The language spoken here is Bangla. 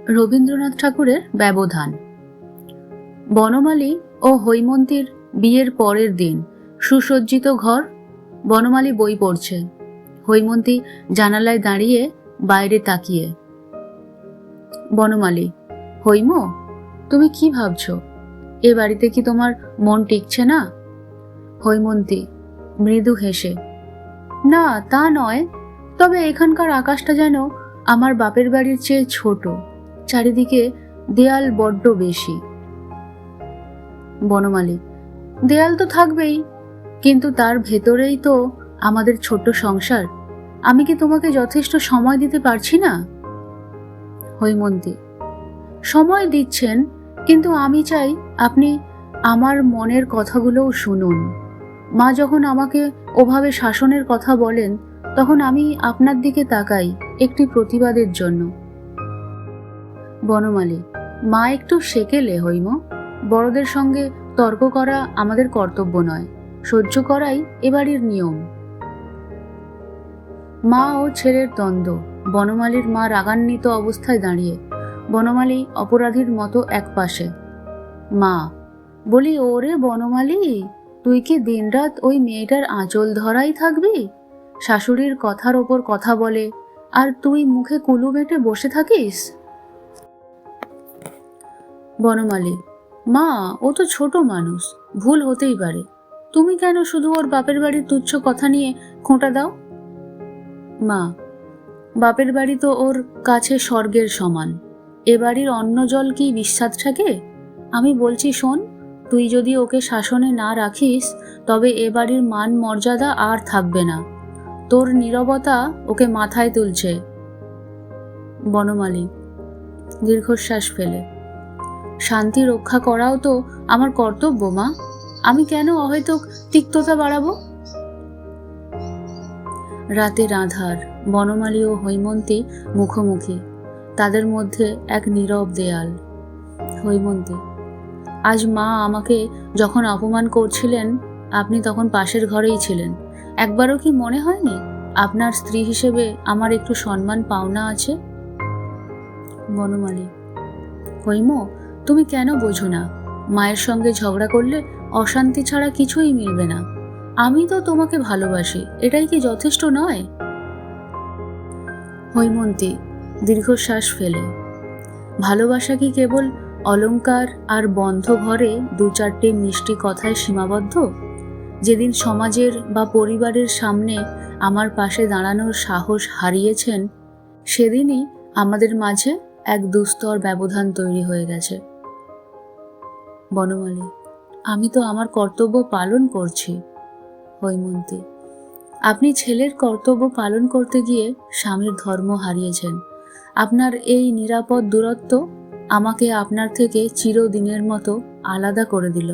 রবীন্দ্রনাথ ঠাকুরের ব্যবধান। বনমালী ও হৈমন্তীর বিয়ের পরের দিন। সুসজ্জিত ঘর। বনমালী বই পড়ছে, হৈমন্তী জানালায় দাঁড়িয়ে বাইরে তাকিয়ে। বনমালী: হৈম, তুমি কি ভাবছো? এ বাড়িতে কি তোমার মন টিকছে না? হৈমন্তী মৃদু হেসে: না, তা নয়, তবে এখানকার আকাশটা যেন আমার বাপের বাড়ির চেয়ে ছোট, চারিদিকে দেয়াল বড্ড বেশি। বনমালী: দেয়াল তো থাকবেই, কিন্তু তার ভেতরেই তো আমাদের ছোট্ট সংসার। আমি কি তোমাকে যথেষ্ট সময় দিতে পারছি না? হৈমন্তী: সময় দিচ্ছেন, কিন্তু আমি চাই আপনি আমার মনের কথাগুলোও শুনুন। মা যখন আমাকে ওভাবে শাসনের কথা বলেন, তখন আমি আপনার দিকে তাকাই একটি প্রতিবাদের জন্য। বনমালী: মা একটু সেকেলে হৈম, বড়দের সঙ্গে তর্ক করা আমাদের কর্তব্য নয়, সহ্য করাই এবাড়ির নিয়ম। মা ও ছেলের দ্বন্দ্ব। বনমালীর মা রাগান্বিত অবস্থায় দাঁড়িয়ে, বনমালী অপরাধীর মতো একপাশে। মা: বলি, ওরে বনমালী, তুই কি দিনরাত ওই মেয়েটার আঁচল ধরাই থাকবি? শাশুড়ির কথার ওপর কথা বলে, আর তুই মুখে কুলু বেটে বসে থাকিস? বনমালী: মা, ও তো ছোট মানুষ, ভুল হতেই পারে। তুমি কেন শুধু ওর বাপের বাড়ির তুচ্ছ কথা নিয়ে খোঁটা দাও? মা: বাপের বাড়ি তো ওর কাছে স্বর্গের সমান। এ বাড়ির অন্ন জল কি বিস্বাদ থাকে? আমি বলছি শোন, তুই যদি ওকে শাসনে না রাখিস, তবে এ বাড়ির মান মর্যাদা আর থাকবে না। তোর নীরবতা ওকে মাথায় তুলছে। বনমালী দীর্ঘশ্বাস ফেলে: শান্তি রক্ষা করাও তো আমার কর্তব্য মা, আমি কেন অহেতুক তিক্ততা বাড়াবো? রাতের আঁধার। বনমালী ও হৈমন্তী মুখোমুখি, তাদের মধ্যে এক নীরব দেয়াল। হৈমন্তী: আজ মা আমাকে যখন অপমান করছিলেন, আপনি তখন পাশের ঘরেই ছিলেন। একবারও কি মনে হয়নি আপনার স্ত্রী হিসেবে আমার একটু সম্মান পাওনা আছে? বনমালী: হৈম, তুমি কেন বোঝো না? মায়ের সঙ্গে ঝগড়া করলে অশান্তি ছাড়া কিছুই মিলবে না। আমি তো তোমাকে ভালোবাসি, এটাই কি যথেষ্ট নয়? হৈমন্তী দীর্ঘশ্বাস ফেলে: ভালোবাসা কি কেবল অলংকার আর বন্ধ ঘরে দু চারটে মিষ্টি কথায় সীমাবদ্ধ? যেদিন সমাজের বা পরিবারের সামনে আমার পাশে দাঁড়ানোর সাহস হারিয়েছেন, সেদিনই আমাদের মাঝে এক দুস্তর ব্যবধান তৈরি হয়ে গেছে। বনমালী: আমি তো আমার কর্তব্য পালন করছি। হৈমন্তী: আপনি ছেলের কর্তব্য পালন করতে গিয়ে স্বামীর ধর্ম হারিয়েছেন। আপনার এই নিরাপদ দূরত্ব আমাকে আপনার থেকে চিরদিনের মতো আলাদা করে দিল।